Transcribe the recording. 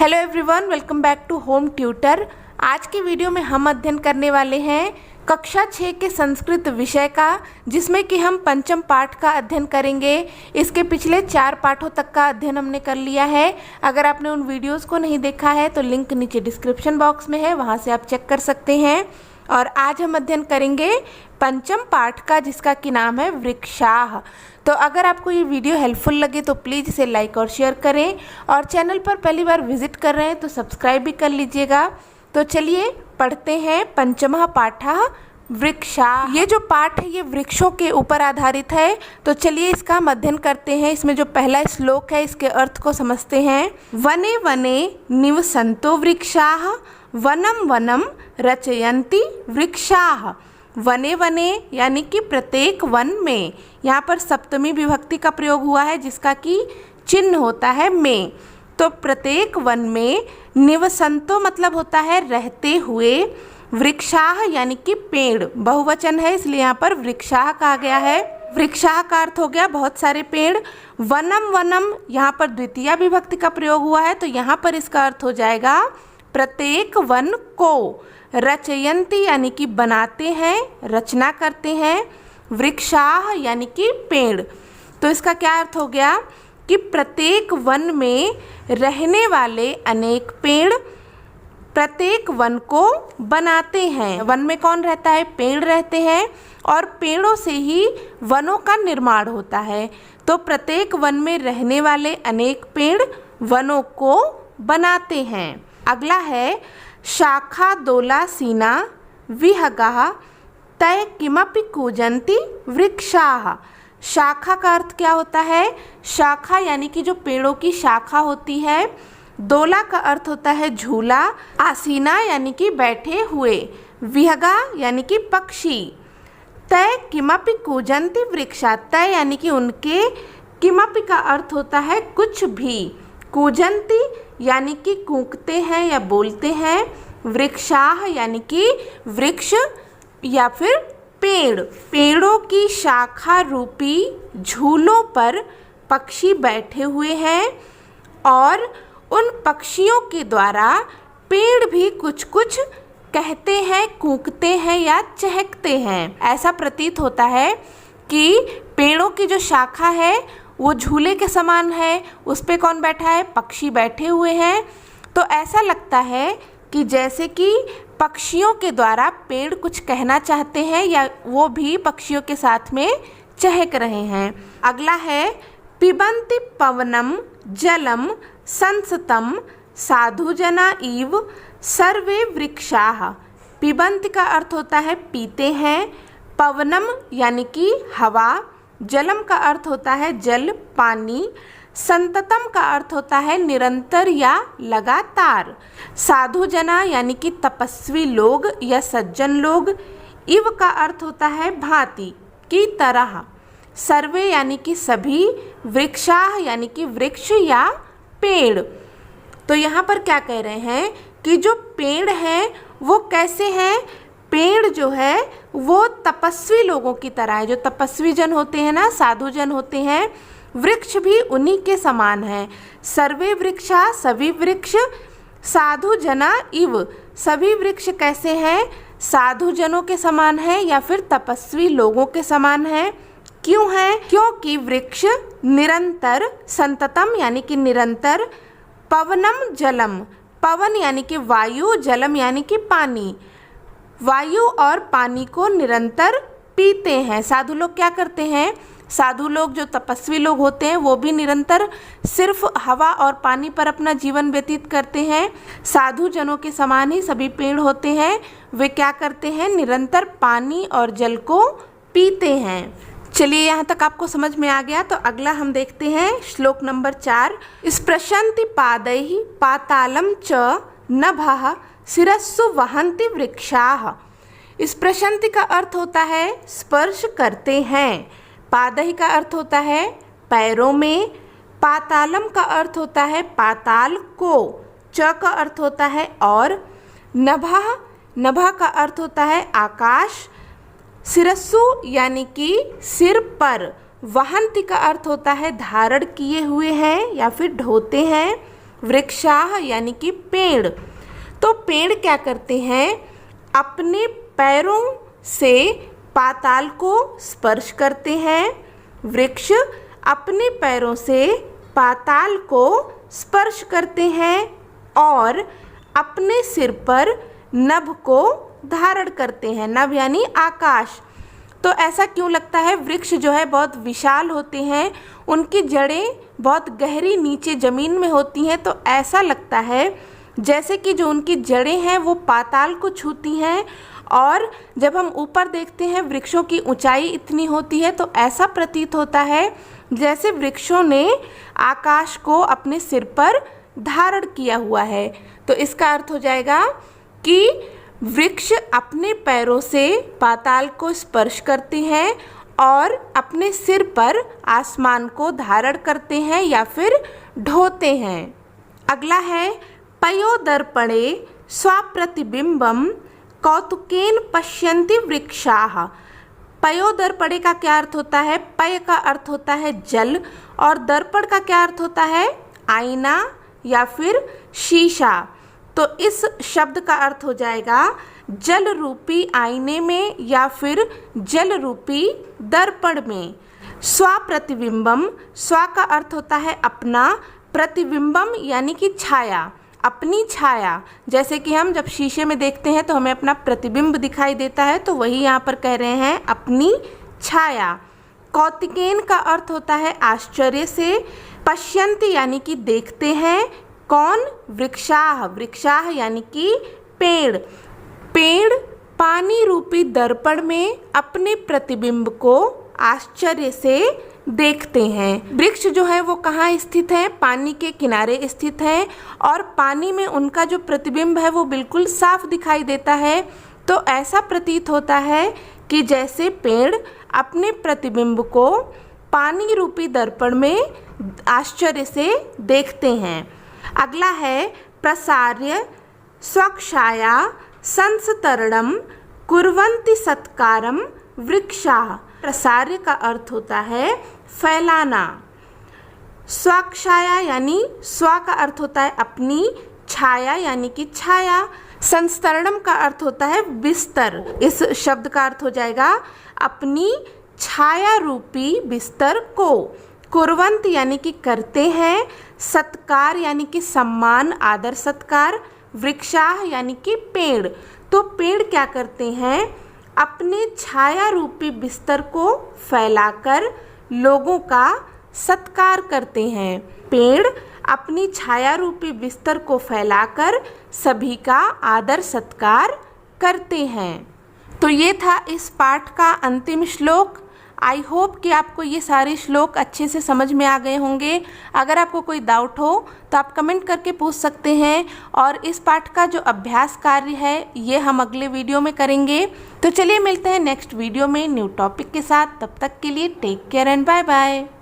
Hello everyone, welcome back to home tutor. आज की video में हम अध्ययन करने वाले हैं कक्षा 6 के संस्कृत विषय का, जिसमें कि हम पंचम पाठ का अध्ययन करेंगे। इसके पिछले 4 पाठों तक का अध्ययन हमने कर लिया है। अगर आपने उन वीडियोस को नहीं देखा है तो लिंक नीचे डिस्क्रिप्शन बॉक्स में है, वहां से आप चेक कर सकते हैं। और आज हम अध्ययन करेंगे पंचम पाठ का, जिसका कि नाम है वृक्षाः। तो अगर आपको ये वीडियो हेल्पफुल लगे तो प्लीज़ इसे लाइक और शेयर करें, और चैनल पर पहली बार विजिट कर रहे हैं तो सब्सक्राइब भी कर लीजिएगा। तो चलिए पढ़ते हैं पंचमः पाठः वृक्षाः। ये जो पाठ है ये वृक्षों के ऊपर आधारित है। तो चलिए इसका हम अध्ययन करते हैं। इसमें जो पहला श्लोक है इसके अर्थ को समझते हैं। वने वने निवसन्तो वृक्षाः वनम वनम रचयन्ति वृक्षाः। वने वने यानी कि प्रत्येक वन में, यहाँ पर सप्तमी विभक्ति का प्रयोग हुआ है जिसका कि चिन्ह होता है में। तो प्रत्येक वन में निवसन्तो मतलब होता है रहते हुए, वृक्षाः यानी कि पेड़, बहुवचन है इसलिए यहाँ पर वृक्षाः कहा गया है। वृक्षाः का अर्थ हो गया बहुत सारे पेड़। वनम वनम यहाँ पर द्वितीय विभक्ति का प्रयोग हुआ है, तो यहाँ पर इसका अर्थ हो जाएगा प्रत्येक वन को। रचयन्ति यानी कि बनाते हैं, रचना करते हैं। वृक्षाः यानी कि पेड़। तो इसका क्या अर्थ हो गया कि प्रत्येक वन में रहने वाले अनेक पेड़ प्रत्येक वन को बनाते हैं। वन में कौन रहता है? पेड़ रहते हैं, और पेड़ों से ही वनों का निर्माण होता है। तो प्रत्येक वन में रहने वाले अनेक पेड़ वनों को बनाते हैं। अगला है शाखा दोलासीना विहगाः तय किमपि कूजन्ति वृक्षाः। शाखा का अर्थ क्या होता है? शाखा यानी कि जो पेड़ों की शाखा होती है। दोला का अर्थ होता है झूला। आसीना यानी कि बैठे हुए। विहगा यानी कि पक्षी। तय किमपि कूजन्ति वृक्षा, तय यानी कि उनके, किमपि का अर्थ होता है कुछ भी। कूजन्ति यानी कि कूकते हैं या बोलते हैं। वृक्षाः यानी कि वृक्ष या फिर पेड़। पेड़ों की शाखा रूपी झूलों पर पक्षी बैठे हुए हैं, और उन पक्षियों के द्वारा पेड़ भी कुछ कुछ कहते हैं, कूकते हैं या चहकते हैं। ऐसा प्रतीत होता है कि पेड़ों की जो शाखा है वो झूले के समान है, उस पे कौन बैठा है? पक्षी बैठे हुए हैं। तो ऐसा लगता है कि जैसे कि पक्षियों के द्वारा पेड़ कुछ कहना चाहते हैं, या वो भी पक्षियों के साथ में चहक रहे हैं। अगला है पिबन्ति पवनम जलम संसतम साधुजना इव सर्वे वृक्षाः। पिबन्ति का अर्थ होता है पीते हैं। पवनम यानी कि हवा। जलम का अर्थ होता है जल, पानी। संततम का अर्थ होता है निरंतर या लगातार। साधु जना यानी कि तपस्वी लोग या सज्जन लोग। इव का अर्थ होता है भांति, की तरह। सर्वे यानी कि सभी। वृक्षाः यानी कि वृक्ष या पेड़। तो यहाँ पर क्या कह रहे हैं कि जो पेड़ हैं वो कैसे हैं? पेड़ जो है वो तपस्वी लोगों की तरह है। जो तपस्वी जन होते हैं ना, साधु जन होते हैं, वृक्ष भी उन्हीं के समान है। सर्वे वृक्षा, सभी वृक्ष। साधु जना इव, सभी वृक्ष कैसे हैं? साधु जनों के समान है या फिर तपस्वी लोगों के समान है। क्यों है? क्योंकि वृक्ष निरंतर, संततम यानी कि निरंतर, पवनम जलम, पवन यानी कि वायु, जलम यानी कि पानी, वायु और पानी को निरंतर पीते हैं। साधु लोग क्या करते हैं? साधु लोग, जो तपस्वी लोग होते हैं, वो भी निरंतर सिर्फ हवा और पानी पर अपना जीवन व्यतीत करते हैं। साधु जनों के समान ही सभी पेड़ होते हैं। वे क्या करते हैं? निरंतर पानी और जल को पीते हैं। चलिए यहाँ तक आपको समझ में आ गया। तो अगला हम देखते हैं श्लोक नंबर 4। स्पृशन्ति पादैः पातालं च नभः शिरस्सु वहन्ति वृक्षाः। स्पृशन्ति का अर्थ होता है स्पर्श करते हैं। पादैः का अर्थ होता है पैरों में। पातालम का अर्थ होता है पाताल को। च का अर्थ होता है और। नभः, नभः का अर्थ होता है आकाश। शिरस्सु यानी कि सिर पर। वहन्ति का अर्थ होता है धारण किए हुए हैं या फिर ढोते हैं। वृक्षाः यानी कि पेड़। तो पेड़ क्या करते हैं, अपने पैरों से पाताल को स्पर्श करते हैं। वृक्ष अपने पैरों से पाताल को स्पर्श करते हैं और अपने सिर पर नभ को धारण करते हैं। नभ यानी आकाश। तो ऐसा क्यों लगता है, वृक्ष जो है बहुत विशाल होते हैं, उनकी जड़ें बहुत गहरी नीचे ज़मीन में होती हैं, तो ऐसा लगता है जैसे कि जो उनकी जड़ें हैं वो पाताल को छूती हैं। और जब हम ऊपर देखते हैं वृक्षों की ऊंचाई इतनी होती है तो ऐसा प्रतीत होता है जैसे वृक्षों ने आकाश को अपने सिर पर धारण किया हुआ है। तो इसका अर्थ हो जाएगा कि वृक्ष अपने पैरों से पाताल को स्पर्श करते हैं और अपने सिर पर आसमान को धारण करते हैं या फिर ढोते हैं। अगला है पयोदर्पणे स्वप्रतिबिंबम कौतुकेन पश्यन्ति वृक्षाः। पयोदर्पणे का क्या अर्थ होता है, पय का अर्थ होता है जल और दर्पण का क्या अर्थ होता है, आईना या फिर शीशा। तो इस शब्द का अर्थ हो जाएगा जल रूपी आईने में या फिर जल रूपी दर्पण में। स्वप्रतिबिंबम, स्व का अर्थ होता है अपना, प्रतिबिंबम यानी कि छाया, अपनी छाया। जैसे कि हम जब शीशे में देखते हैं तो हमें अपना प्रतिबिंब दिखाई देता है, तो वही यहाँ पर कह रहे हैं अपनी छाया। कौतिकेन का अर्थ होता है आश्चर्य से। पश्यन्ति यानी कि देखते हैं। कौन, वृक्षाः, वृक्षाः यानी कि पेड़। पेड़ पानी रूपी दर्पण में अपने प्रतिबिंब को आश्चर्य से देखते हैं। वृक्ष जो है वो कहाँ स्थित है, पानी के किनारे स्थित है और पानी में उनका जो प्रतिबिंब है वो बिल्कुल साफ दिखाई देता है। तो ऐसा प्रतीत होता है कि जैसे पेड़ अपने प्रतिबिंब को पानी रूपी दर्पण में आश्चर्य से देखते हैं। अगला है प्रसार्य स्वक्षाया संस्तरणम कुर्वन्ति सत्कारम वृक्षाः। प्रसार्य का अर्थ होता है फैलाना। स्वक्षाया यानी स्व का अर्थ होता है अपनी, छाया यानी कि छाया। संस्तरणम का अर्थ होता है बिस्तर। इस शब्द का अर्थ हो जाएगा अपनी छाया रूपी बिस्तर को। कुर्वन्त यानी कि करते हैं। सत्कार यानी कि सम्मान, आदर सत्कार। वृक्षाः यानी कि पेड़। तो पेड़ क्या करते हैं, अपने छाया रूपी बिस्तर को फैलाकर लोगों का सत्कार करते हैं। पेड़ अपनी छाया रूपी बिस्तर को फैलाकर सभी का आदर सत्कार करते हैं। तो ये था इस पाठ का अंतिम श्लोक। आई होप कि आपको ये सारे श्लोक अच्छे से समझ में आ गए होंगे। अगर आपको कोई डाउट हो तो आप कमेंट करके पूछ सकते हैं और इस पाठ का जो अभ्यास कार्य है ये हम अगले वीडियो में करेंगे। तो चलिए मिलते हैं नेक्स्ट वीडियो में न्यू टॉपिक के साथ। तब तक के लिए take care and bye bye.